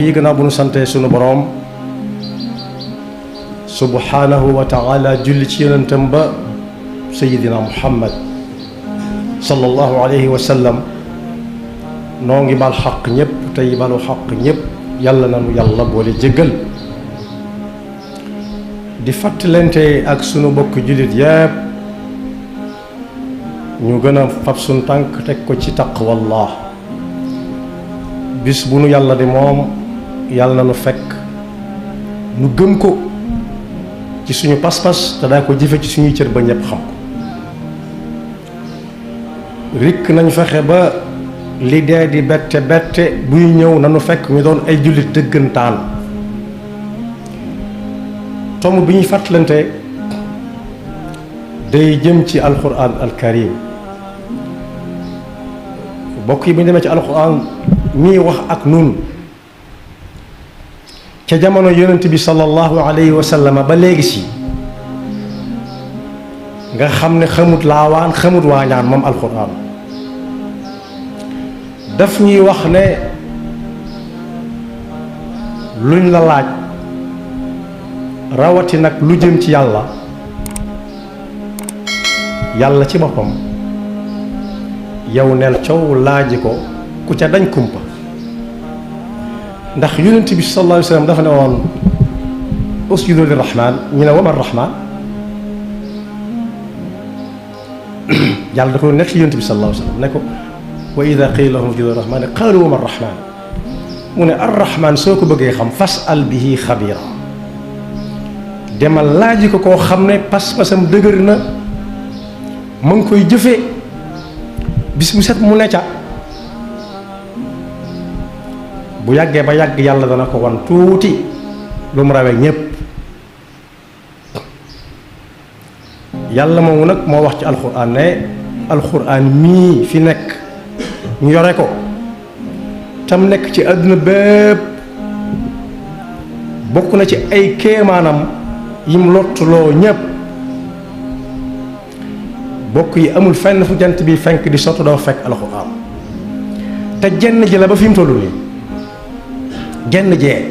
yi gannaaw bu nu santee sunu boroom subhanahu wa taala julli ci yonentam ba sayidina muhammad sallallahu alayhi wa sallam noo ngi bal xaq ñépp tey balu xaq ñépp yàlla nanu yàlla boole jéggal di fàttalante ak sunu bokk jullit yépp ñu gën a fab sunu tànk teg ko ci taqwallah bis bu nu yàlla di moom yàlla na nu fekk nu gëm ko ci suñu pas-pas te daa ko jëfe ci suñuy cër ba ñépp xam ko rikk nañ fexe ba li dee di bette bette buy ñëw nanu fekk ñu doon ay jullit dëggantaan tomb bi ñuy fàttalante day jëm ci alquran alkarim bokk yi bu ñu demee ci alquran mii wax ak nun ca jamono yonent bi sallallahu alayhi wa sallam ba léegi si nga xam ne xamut laawaan xamut waañaan moom alquran daf ñuy wax ne luñ la laaj rawati nag lu jëm ci yàlla yàlla ci boppam yow neel coow laaji ko ku ca dañ kumpa ndax yonent bi sallallahu alayhi wa sallam dafa ne woon usjudu lirrahman ñu ne wama rahman yàlla dafa nekk yonent bi sallallahu alayhi wa sallam ne ko wa ida qila lahum usjudu lirrahman qaalu wama rahman mu ne arrahman soo ko bëggee xam fas'al bihi xabira demal laaji ko koo xam ne pas-pasam dëgër na ma ngi koy jëfee bis bu set mu ne ca bu yàggee ba yàgg yàlla dana ko wan tuuti lu mu rawee ñépp yàlla moomu nag moo wax ci alxuraan ne alxuraan mii fi nekk ñu yore ko tam nekk ci àdduna bépp bokk na ci ay kéemaanam yim lottuloo ñépp bokk yi amul fenn fu jant bi fenk di sotti doo fekk alxuraan te jenn ji la ba fi mu tollu nii genn jee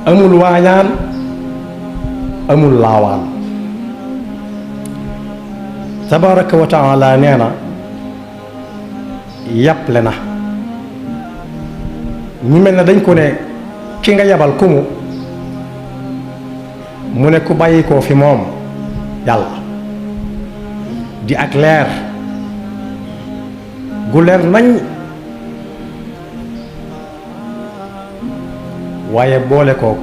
amul waañaan amul laawaan tabaraka wa taala nee na yàpple na ñu mel ne dañ ko ne ki nga yabal ku mu ne ku bàyyi koo fi moom yàlla di ak leer gu leer nañ waaye boole ko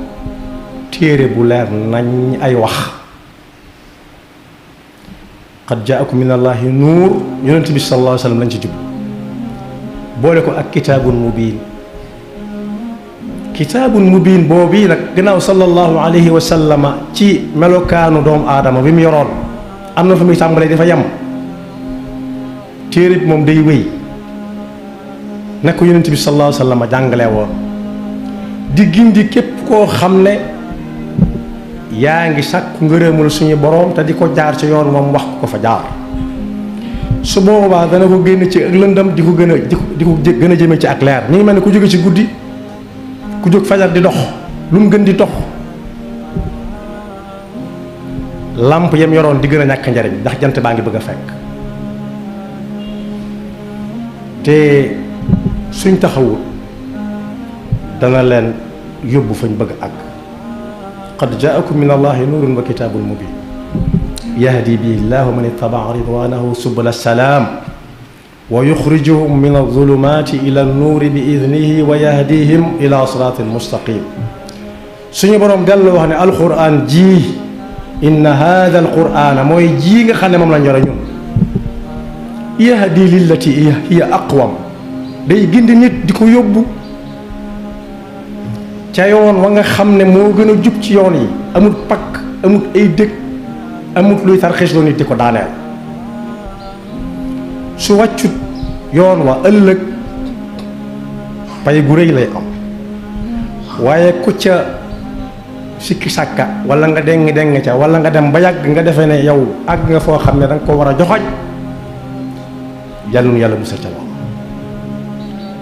téere bu leer nañ ay wax qad jaakum min allahi nuur yonent bi sallallahu alayhi wa sallam lañ ci jub boole ko ak kitaabun mubiin kitaabun mubiin boobu nag gannaaw sallallahu alayhi wa sallama ci melokaanu doomu aadama bi mu yoroon am na fa muy tàmbalee dafa yem téere bi moom day wéy na ko yonent bi sallallahu alayhi wa sallama jàngale woon di gindi képp koo xam ne yaa ngi sàkku ngërëmul suñu boroom te di ko jaar ci yoon moom wax ko fa jaar su boobaa dana ko génn ci ak lëndam di ko gën a di ko gën a jëme ci ak leer ñu ngi mel ne ku jóge ci guddi ku jóg fajar di dox lu mu gën di dox làmp yam yoroon di gën a ñàkk njariñ ndax jant baa ngi bëgg a fekk te suñ taxawul dana leen yóbbu fañ bëgg a àgg qad jaakum min allahi nuurun wa kitaabun mubin yahdi bihi llahu man ittabaa ridwanahu subula salaam wa yuxrijuhum min alzulumaati ila annuuri bi idnihi wa yahdihim ila siraatin mustaqim suñu boroom dellu wax ne alquran ji inna hada alqurana mooy ji nga xam ne moom lañ yore ñun yahdi lillati hiya aqwam day gindi nit di ko yóbbu ca yoon wa nga xam ne moo gën a jub ci yoon yi amul pakk amul ay dëkk amul luy tarxiis loo nit di ko daaneel su wàccut yoon wa ëllëg pay gu rëy lay am waaye ku ca sikki sàkka wala nga deng ca wala nga dem ba yàgg nga defee ne yow àgg nga foo xam ne danga ko war a joxoñ yàlla nu yàlla musal ca lool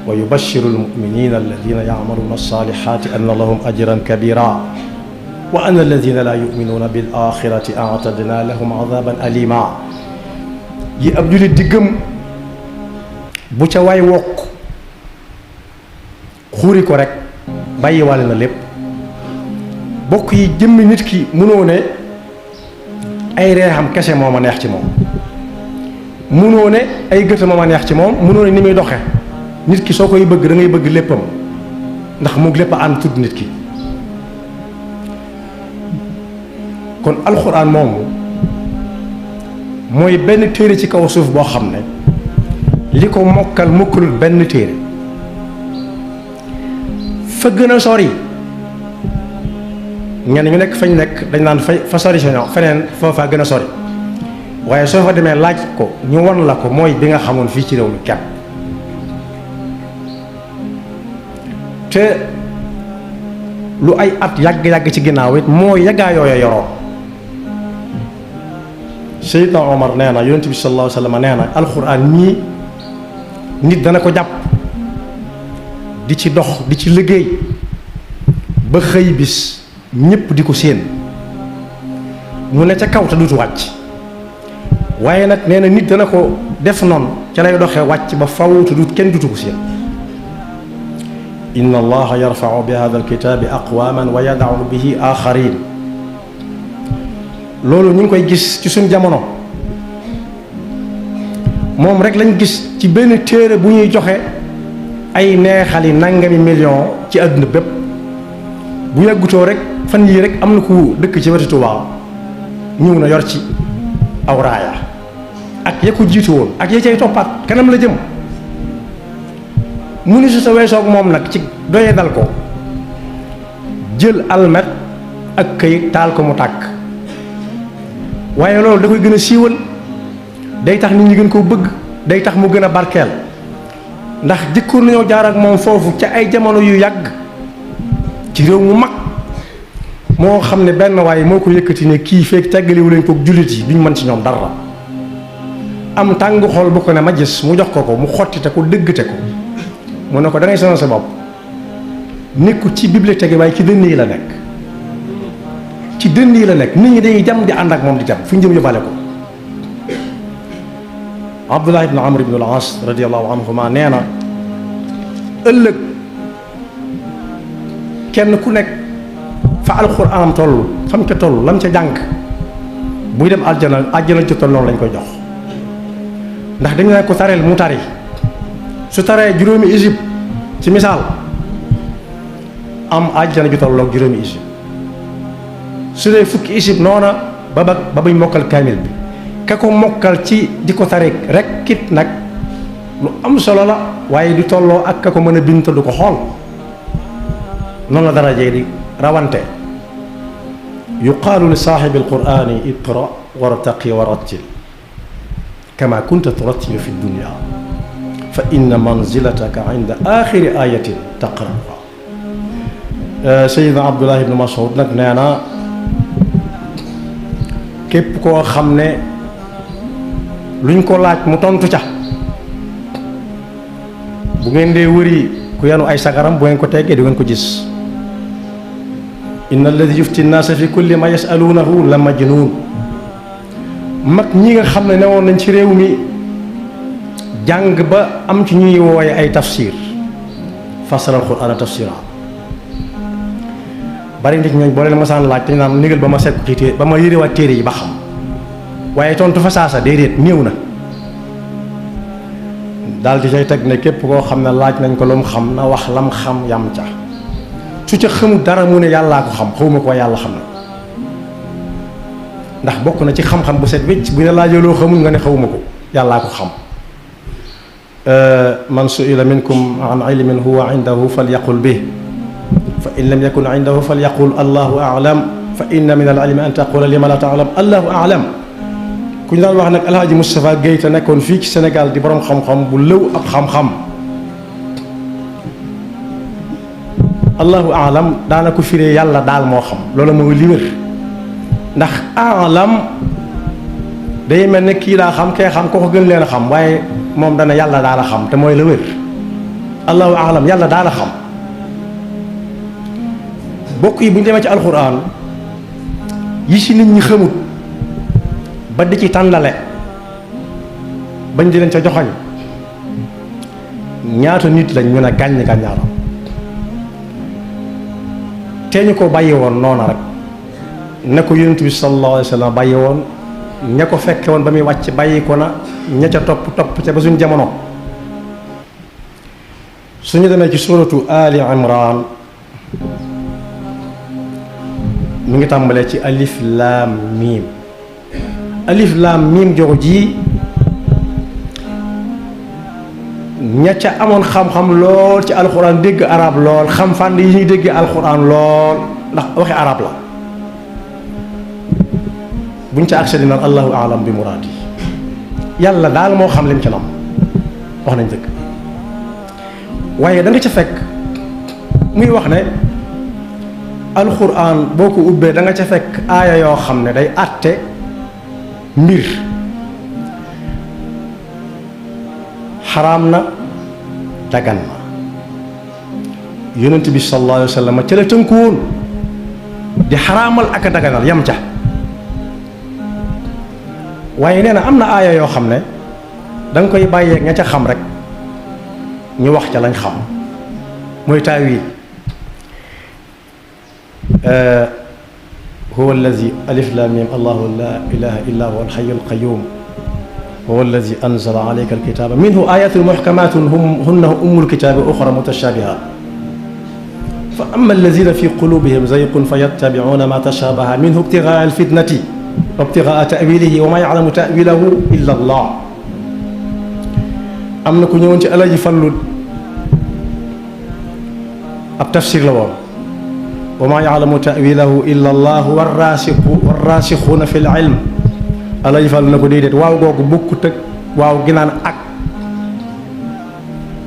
wa yubashiru almuminina alladina yacmaluuna alsalihati anna lahum ajran kabira wa anna alladina la yuminuuna bil axirati atadna lahum adaban alima yi ab julit di gëm bu ca waay wokk xuuri ko rek bàyyi wàlle na lépp. bokk yi jëmmi nit ki munoo ne ay reexam kese moo ma neex ci moom, munoo ne ay gëta moo ma neex ci moom, munoo ne ni muy doxe. nit ki soo koy bëgg da ngay bëgg léppam ndax moom lépp a ànd tudd nit ki. kon alxuraan moomu mooy benn téere ci kaw suuf boo xam ne li ko mokkal mokkalul benn téere. fa gën a sori ñenn ñu nekk fañ nekk dañ naan fa sori si ñoom feneen foofa gën a sori, waaye soo fa demee laaj ko ñu won la ko mooy bi nga xamoon fii ci réew mi kepp. te lu ay at yàgg-yàgg ci ginnaaw it moo yàggaa yooya yoroo. Seydina Omar nee na yonent bi sallallahu alayhi wa sallam nee na alxuraan ñii nit dana ko jàpp di ci dox di ci liggéey ba xëy bis ñépp di ko séen mu ne ca kaw te dutu wàcc, waaye nag nee na nit dana ko def noonu ca lay doxee wàcc ba faw te kenn dutu ko séen. inna allaha yarfau bi hada alkitaabi aqwaman wa yadau bihi axarin. loolu ñu ngi koy gis ci suñ jamono, moom rek lañ gis ci benn téere bu ñuy joxe ay neexali nangami million ci àdduna bépp. bu yàggutoo rek fan yii rek am na ku dëkk ci wetu Tuubaa ñëw na yor ci aw raaya ak ya ko jiitu woon ak ya cay toppaat kanam la jëm. mu ni su sa weesoog moom nag ci doye dal ko jël almet ak këyit taal ko mu tàkk, waaye loolu da koy gën a siiwal, day tax nit ñi gën koo bëgg, day tax mu gën a barkeel. ndax jëkkoon nañoo jaar ak moom foofu ca ay jamono yu yàgg ci réew mu mag moo xam ne benn waaye moo ko yëkkati ne kii feek teggaliwu leen ko jullit yi duñ mën ci ñoom dara. am tàng xol bu ko ne ma gis mu jox ko mu xottite ko dëggate ko mu ne ko da ngay sonal sa bopp, nekkul ci bibliothèque yi waaye ci dënn yi la nekk, ci dënn yi la nekk. nit ñi dañuy jam di ànd ak moom di jam fu ñu jëm yóbbaale ko. Abdullah ibn Amr ibn al-As radiyallahu anhuma nee na ëllëg kenn ku nekk fa alxuraanam toll xam ca toll lam ca jàng buy dem aljana ci toll noonu lañ koy jox. ndax dañu ne ko tareel mu tari, su taree juróomi isib ci misaal am aljana ju tolloog juróomi isib. su dee fukki isib noona ba buy mokkal kaamil bi ka ko mokkal ci di ko tari rek kit nag lu am solo la, waaye du tolloo ak ka ko mën a bind du ko xool. noonu la darajee di rawante. yuqaalu li saaxibi alqurani iqra wartaqi wa rattil kama kunta turattilu fi dunya fa inna manzilataka inda axiri ayatin taqra'uha. Sayyidina Abdullah ibn Mas'ud nag nee na képp koo xam ne luñ ko laaj mu tontu ca, bu ngeen dee wëri ku yanu ay sagaram bu ngeen ko teggee di ngeen ko gis. inna alladi yufti nnaasa fi kulli ma yasaluunahu la majnuun. mag ñi nga xam ne newoon nañ ci réew mi jàng ba am ci ñuy wooye ay tafsir fasara alquraan tafsira, bari nit ñooñ boo leen masaan laaj dañ naan négal ba ma sekku ci téere ba ma yërewaat téere yi ba xam, waaye tontu fa saasa déedéet néew na. daal di cay teg ne képp koo xam ne laaj nañ ko lu mu xam na wax lam xam yam ca, su ca xamul dara mu ne yàllaa ko xam xawma ko yàlla xam na. ndax bokk na ci xam-xam bu set wécc bu ne laajee loo xamul nga ne xawma ko yàllaa ko xam. man su'ila minkum an ilmin huwa indahu falyaqul bih fa in lam yakun indahu falyaqul allahu a'lam fa inna min al ilmi an taqula lima la ta'lam allahu a'lam. ku ñu daan wax nag Alhaji Moustapha Guèye te nekkoon fii ci Sénégal di borom xam-xam bu lëw ab xam-xam, allahu a'lam daana ko firee yàlla daal moo xam. loolu mooy li wér, ndax a'lam day mel ne kii daa xam kee xam ko gën leen a xam, waaye moom dana yàlla daal a xam te mooy la wér. allahu aalam yàlla daal a xam. bokk yi bu ñu demee ci alxuraan yi ci nit ñi xamut ba di ci tàndale bañ di leen ca joxoñ ñaata nit lañ ñu ne gàññ gàññaaram te ñu ko bàyyi woon noona rek ne ko yonent bi sallallahu alayhi wa sallam bàyyi woon ña ko fekke woon ba muy wàcc bàyyi ko na ña ca topp ca ba suñ jamono. suñu demee ci suratu Ali Imran mi ngi tàmbalee ci alif laam miim alif laam miim jox ji ña ca amoon xam-xam lool ci alxuraan dégg arab lool xam fànn yi ñuy dégg alxuraan lool ndax waxi arab la buñ ca accès naan allahu aalam bi muraadi yàlla daal moo xam lim ca nam wax nañ dëgg waaye da nga ca fekk muy wax ne alxuraan boo ko ubbee da nga ca fekk aaya yoo xam ne day àtte mbir xaraam na dagan na yonent bi sallallahu alayhi wa sallam ca la tënkuwoon di xaraamal ak a daganal yam ca waaye nee na am na aaya yoo xam ne da nga koy bàyyeeg ña ca xam rek ñu wax ca lañ xam mooy taawil huwa allazi alif lam mim allahu la ilaha illa huwa alhayyul qayyum huwa allazi anzala alayka alkitaba minhu ayatun muhkamatun hunna ummul kitabi ukhra mutashabihat fa amma allazina fi qulubihim zayqun fayattabi'una ma tashabaha minhu ibtigha'a alfitnati wa ibtigha'a ta'wilihi wa ma ya'lamu ta'wilahu illa Allah. am na ku ñëwoon ci Alaaji Fallu ab tafsir la woon wa ma ya'lamu ta'wilahu illa Allah warraasixuuna fil ilm. Alaaji Fallu na ko déedéet waaw googu bokkut ak waaw ginaan ak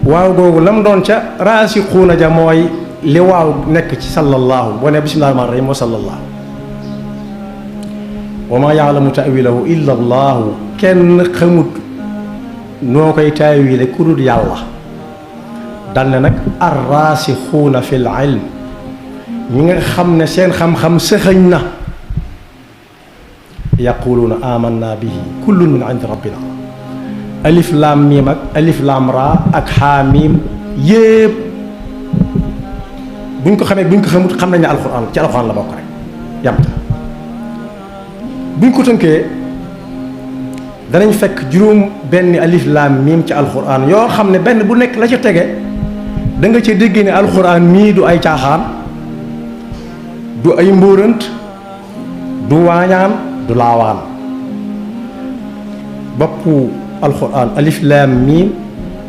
waaw googu lam doon ca raasixuuna ja mooy li waaw nekk ci sallallahu boo ne bismillahi rahmaani rahiim wa sallallahu wa ma ya'lamu ta'wilahu illa Allah kenn xamut noo koy taawile ku dul yàlla dal ne nag arraasixuuna fil ilm ñi nga xam ne seen xam-xam sëxëñ na yaquluuna amanna bihi kullun min indi rabbina alif laam miim ak alif laam raa ak xaa miim yépp buñ ko xamee buñ ko xamut xam nañ ne alxuraan ci alxuraan la bokk rek yam ta buñ ko tënkee danañ fekk juróom benn alif laam miim ci alxuraan yoo xam ne benn bu nekk la ca tege da nga ca dégg ne alxuraan mii du ay caaxaan du ay mbóorant du waañaan du laawaan boppu alxuraan alif laam miim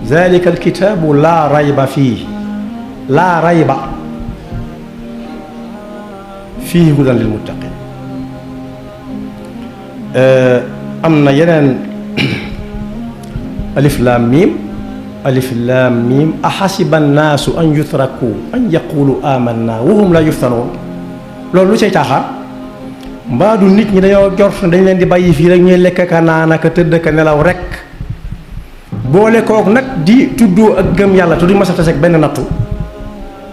zalika alkitaabu laa rayba fii laa rayba fii hudan lil muttaqin am na yeneen alif laam miim axasiba annaasu an yutraku an yaqulu amanna wa hum la yuftanoon loolu lu cay caaxaan mbaa du nit ñi dañoo jort dañ leen di bàyyi fii rek ñuy lekk ka naan ak tëdd ka nelaw rek boole kook nag di tuddoo ak gëm yàlla te duñ mas a tase ak benn nattu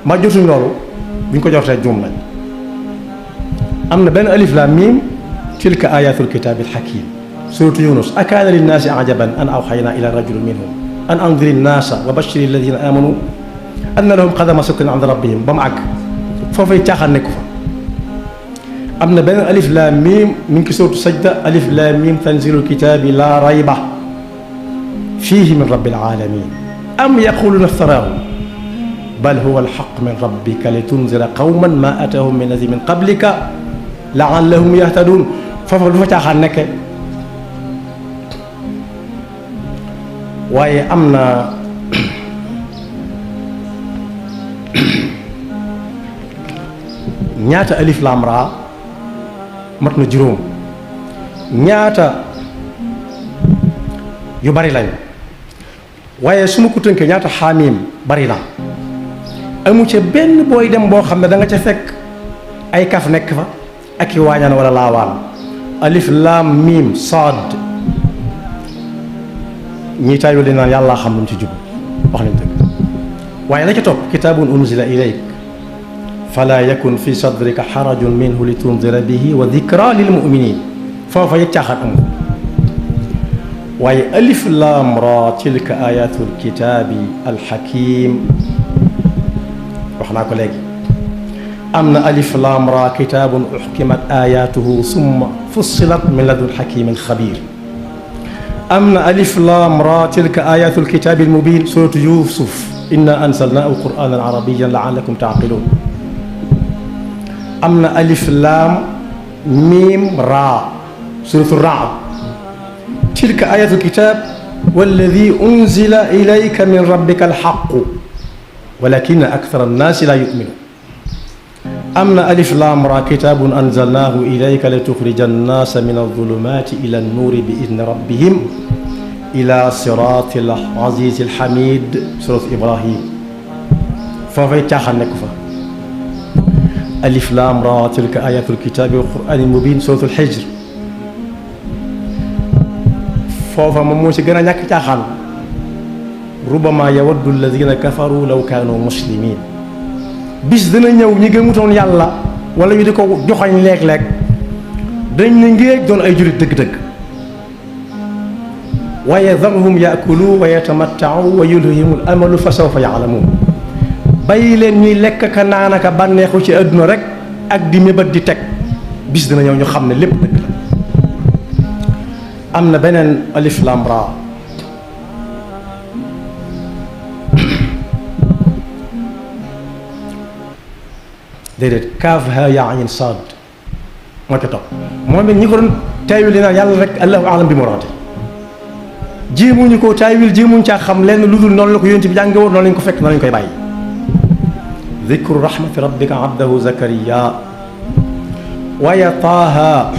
mbaa jotuñ loolu buñ ko jortee juum nañ am na benn alif laam miim tilka ayatul kitaabil hakiim suratu yunus akaana linnaasi ajaban an awxaynaa ila rajulin minhum an andiri nnaasa wa bashiri alladina amanu anna lahum qadama sidqin inda rabbihim ba mu àgg foofay caaxaan nekku fa am na benn alif laam miim mi ngi suratu sajda alif laam miim tanzilul kitaabi laa rayba fiihi min rabbil aalamiin am yaquluuna iftaraahu bal huwa alxaq min rabbika litunzira qawman maa ataahum min nazirin min qablika laallahum yahtaduun foofa du fa caaxaan nekke waaye am na ñaata alif laam raa mat na juróom ñaata yu bari lañ waaye su ma ko tënkee ñaata xaamiim bari na amu ca benn booy dem boo xam ne da nga ca fekk ay kaf nekk fa ak i waañaan wala laawaan alif laam miim saad ñii taayul di naan yàllaa xam lu mu ci jub wax nañ dëgg waaye la ca topp kitaabun unzila ilayk fala yakun fi sadrika xarajun minhu li tundira bihi wa dikra lil muminin foofa it caaxaan amul waaye alif laam ra tilka ayatul kitaabi alxakim wax naa ko léegi am na alif laam ra kitaabun uxkimat ayatuhu summa fussilat min ladun xakimin xabir am na alif laam ra tilka ayatul kitaabi almubin suratu yusuf inna anzalnaahu qur'anan arabiyan la'allakum ta'qilun am na alif laam miim raa suratu Ra'd tilka ayatul kitaab walladi unzila ilayka min rabbika alxaqu walakinna akthara annaasi laa yu'minuun am na alif laam raa kitaabun anzalnaahu ilayka lituxrija annaasa min adulumaati ila annuuri bi idni rabbihim ila siraati al-aziizi al-hamiid suratu Ibrahim foofay caaxaan nekk fa alif laam raa tilka ayatul kitaabi wal qur'aanil mubiin suratul Hijr foofa moom moo ci gën a ñàkk caaxaan rubbama yawaddu alladina kafaru law kaanu muslimiin bis dana ñëw ñi gëmutoon yàlla wala ñu di ko joxañ léeg-léeg dañ ne ngéej doon ay julit dëgg-dëgg wa yadharhum yaakulu wa yatamattau wa yulhihimul amalu fa sawfa yaalamuun bàyyi leen ñuy lekk ka naan aka bànneexu ci àdduna rek ak di mébat di teg bis dana ñëw ñu xam ne lépp dëgg la am na beneen alif lam ra déedéet kaaf ha yaa ayn saad moo ca topp moom it ñi ko doon taawil li naan yàlla rek allahu alam bi muraadi jéemuñu ko taawil jéemuñu caa xam lenn lu dul noonu la ko yonent bi jànge woon noonu lañ ko fekk noonu lañ koy bàyyi dikru rahmati rabbika abdahu zakariya waaye taaha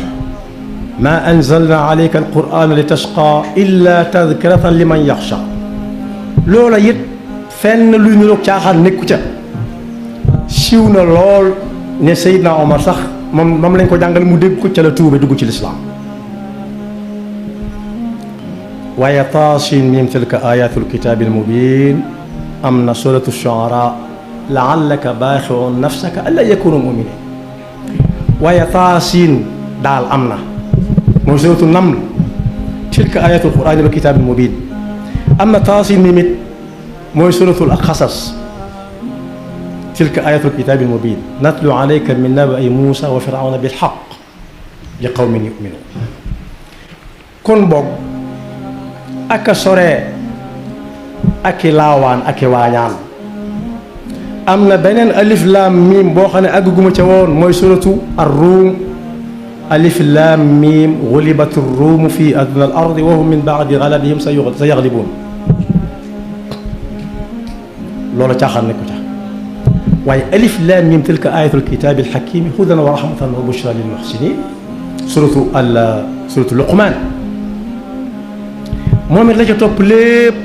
ma anzalna alayka alqur'ana li tashqa illa tadkiratan liman yaxsha loola it fenn luy niroog caaxaan nekku ca siiw na lool ne Seydina Omar sax moom lañ ko jàngal mu dégg ko ca la tuube dugg ci lislaam waaye taasin miim tilka ayatul kitaabil mubiin am na suratu shu'ara laallaka baaxi'un nafsaka allaa yakunu muminin waaye taasin daal am na mooy suratu naml tilka ayatul qur'aani wal kitaabil mubiin am na taasin miim it mooy suratul qasas tilka ayatul kitaabil mubiin natlu alayka min naba'i Muusaa wa firawna bil haqq li qawmin yu'minuun kon boog ak a soree ak i laawaan ak i waañaan am na beneen alif laam miim boo xam ne àgguma ca woon mooy suratu ar-Ruum alif laam miim gulibati r-Ruumu fi adna al-ardi wa hum min ba'di galabihim sayaglibuun loolu caaxaan nekku ca waaye alif laam miim tilka ayatul kitaabil hakiim hudan wa rahmatan wa bushraa lil muhsiniin suratu Luqmaan moom it la ca topp lépp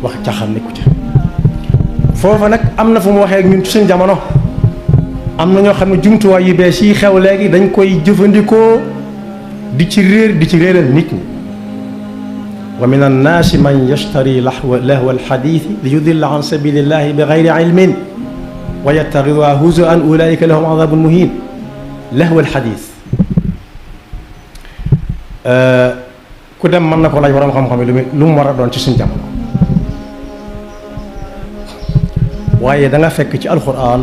wax caaxaan nekku ca foofa nag am na fu mu waxee ak ñun ci suñu jamono am na ñoo xam ne jumtuwaay yu bees yi xew léegi dañ koy jëfandikoo di ci réeral nit ñi wa min annaasi man yashtari lahwa alxadiisi li yudilla an sabilillahi bi gayri ilmin wa yattaxiduha huzuwan ulaika lahum adabun muhin lahwa alxadiis ku dem mën na ko laaj borom xam-xam yi lu mu war a doon ci suñu jamono waaye da nga fekk ci alquran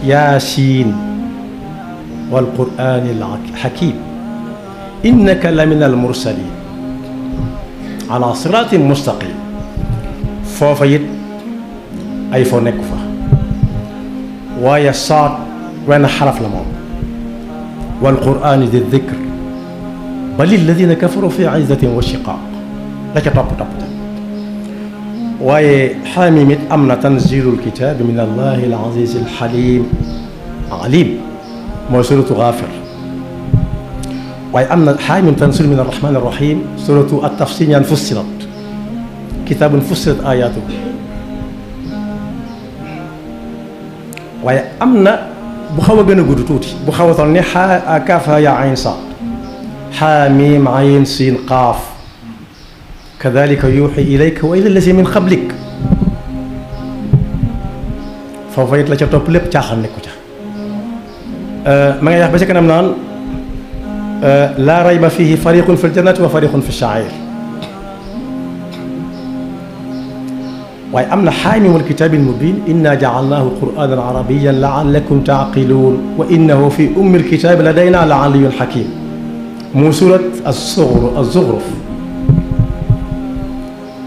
yaasiin wal quraanil hakiim innaka la min al mursaliin ala siraatin mustaqim foofa it ay foo nekk fa waaye saat wenn xaraf la moom wal quraani di dikr bal alladina kafaru fi izzatin wa shiqaaq la ca topp waaye xaamim it am na tanzilul kitaabi min allahi al aziz al xalim alim mooy suratu Gaafir waaye am na xaamim tanzil min arrahman arrahim suratu at-tafsiil ñaan fussilat kitaabun fussilat ayaatuhu waaye am na bu xaw a gën a gudd tuuti bu xaw a toll ne kaaf yaa ayn saad xaamim ayn siin qaaf kadhalika yuuxi ilayka wa ila allazi min qablik foofa it la ca topp lépp caaxaan nekku ca ma ngay wax ba ca kanam naan laa rayba fihi fariqun fi ljannati wa fariqun fi shaa'ir waaye am na xaamim wal kitaabil mubiin inna ja'alnaahu qur'aanan arabiyyan la'allakum ta'qiluun wa innahu fi ummil kitaabi ladaynaa la'aliyyun hakiim mu surat az-Zukhruf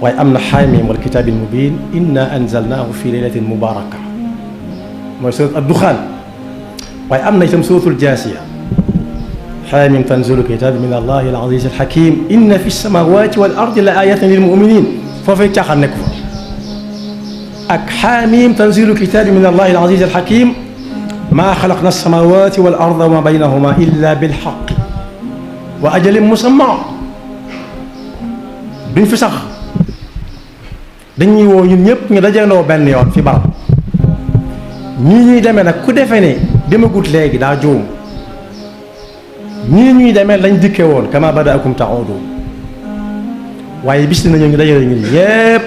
waaye am na xaamim wal kitaabil mubiin inna anzalnaahu fi laylatin mubaaraka mooy surat ad-Duxaan waaye am na itam suratul Jaasiya xaamim tanziilul kitaabi min Allaahi al-aziizil hakiim inna fi samaawaati wal ardi la aayaatin lil mu'miniin foofay caaxaan nekk fa ak xaamim tanzilu kitaabi min allahi al-aziz al-hakim maa xalaqna as-samawati wal arda wa ma baynahuma illa bil haqq wa ajalin musamma duñ fi sax dañuy woo ñun ñëpp ñu dajeendoo benn yoon fi barab ñii ñuy demee nag ku defee ne demagut léegi daa juum ñii ñuy demee lañ dikkee woon kama badaakum ta'uudun waaye bis dina ñëw ñu dajale ñun ñëpp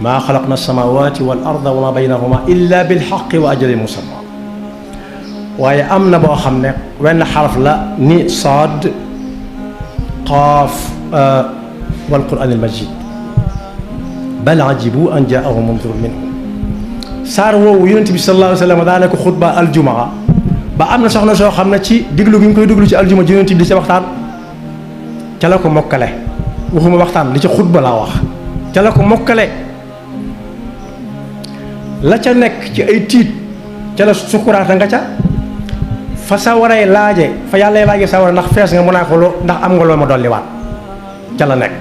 maa xalaqna as-samaawaati wal arda wa maa baynahuma illa bil haqqi wa ajalin musamma waaye am na boo xam ne wenn xaraf la ni saad qaaf wal qur'aanil majiid bal ajibu an jaa'ahum mundirun minhum saar woowu yonent bi sallallahu alayhi wa sallam daa ne ko xutba aljumaa ba am na soxna soo xam ne ci diglu gi ñu koy diglu ci aljuma ji yonent bi di ca waxtaan ca la ko mokkale waxuma waxtaan li ci xutba laa wax ca la ko mokkale la ca nekk ci ay tiit ca la sukuraata nga ca fa sawaree laaje fa yàlla laaje sawara ndax fees nga mën naa ko loo ndax am nga loo ma dolliwaat ca la nekk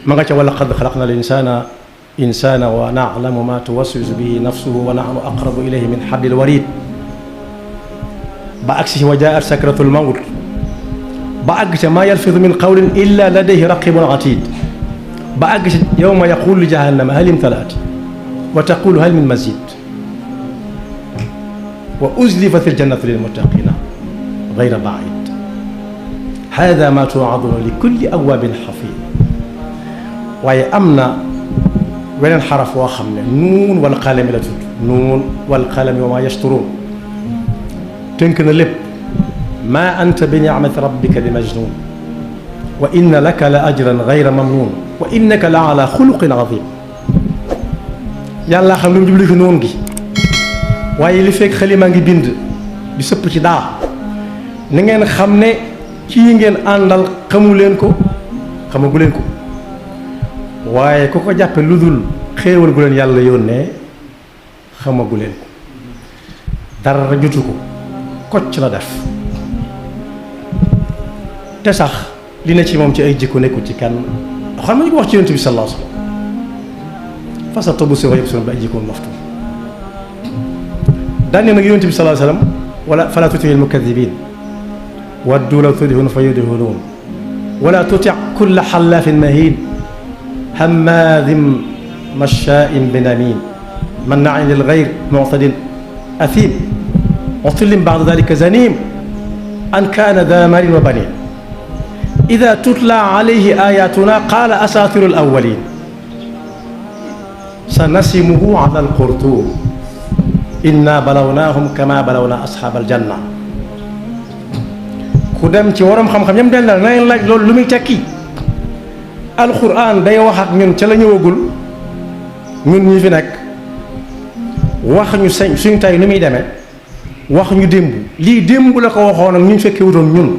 ma nga ca wa laqad xalaqna al insana wa na'lamu ma tuwaswisu bihi nafsuhu wa nahnu aqrabu ilayhi min hablil warid ba agsi ci wa jaa'at sakratul mawt ba àgg ca maa yalfidu min qawlin illa ladayhi raqibun atid ba àgg ci yawma yaqulu li jahannama hal imtalaat wa taqulu hal min mazid wa uzlifat aljannatu lilmuttaqina gayra baid hada ma tuaduna li kulli awabin xafid waaye am na weneen xaraf woo xam ne nuun wal qalami la tudd nuun wal qalami wa ma yasturuun tënk na lépp ma anta bi ni'mati rabbika bi majnun wa inna laka la ajran gayra mamnun wa innaka la ala xuluqin azim yàlla xam lu mu jublu ci noonu gi waaye li fekk xalima ngi bind di sëpp ci daa na ngeen xam ne ci ngeen àndal xamu leen ko xamagu leen ko waaye ku ko jàppe lu dul xéewal gu leen yàlla yónnee xamagu leen ko dara jotu ko kocc la def te sax li na ci moom ci ay jikko nekkul ci kenn xam nga ñu ko wax ci yonent bi sallallahu alayhi wa sallam fa satubsiru wa yubsiruun bi ay jikkoon maftun daan ne nag yonent bi sallallahu alayhi wa sallam wala fala tuti'il mukaddibiin waddu law tudhinu fa yudhinuun wala tuti' kulla hallaafin mahiin hammaazin mashaa'in binamiim mannaa'in lil ghayri mu'tadin athiim utullin ba'da dhaalika zaniim an kaana dhaa maalin wa baniin ida tutla alayhi ayatuna qaala asaatiru al awwalin sa nasimuhu ala al xurtuum inna balawnaahum kama balawna ashaab al janna ku dem ci waroom xam-xam ñam del na leen laaj loolu lu muy tekki alquran day wax ak ñun ca la ñëwagul ñun ñi fi nekk wax ñu suñ tey nu muy demee wax ñu démb lii démb la ko waxoon ak ñu fekkee wutoon ñun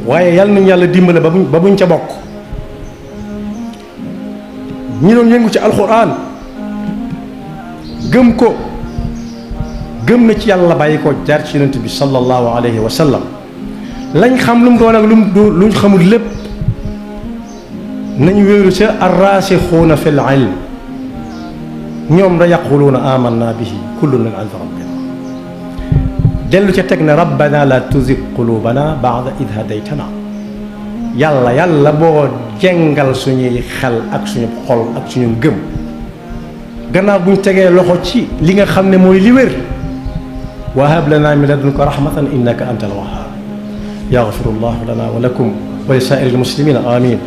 waaye yàlla nañu yàlla dimbale ba buñ ca bokk ñi doon yëngu ci alxuraan gëm ko gëm na ci yàlla bàyyi ko jaar ci yonent bi sallallahu alayhi wa sallam lañ xam lu mu doon ak luñ xamul lépp nañu wéeru ca arraasixuuna fi l ilm ñoom da yaquluuna amanna bihi kullun min indi rabbina dellu ca teg ne rabbana la tuzig qulubana ba'da id hadaytana yàlla boo jengal suñuy xel ak suñu xol ak suñu gëm gannaaw buñ tegee loxo ci li nga xam ne mooy li wér wa hab lana min ladunka rahmatan innaka antal wahhab yaxfirullahu lana wa lakum wa li saa'iril muslimina amin.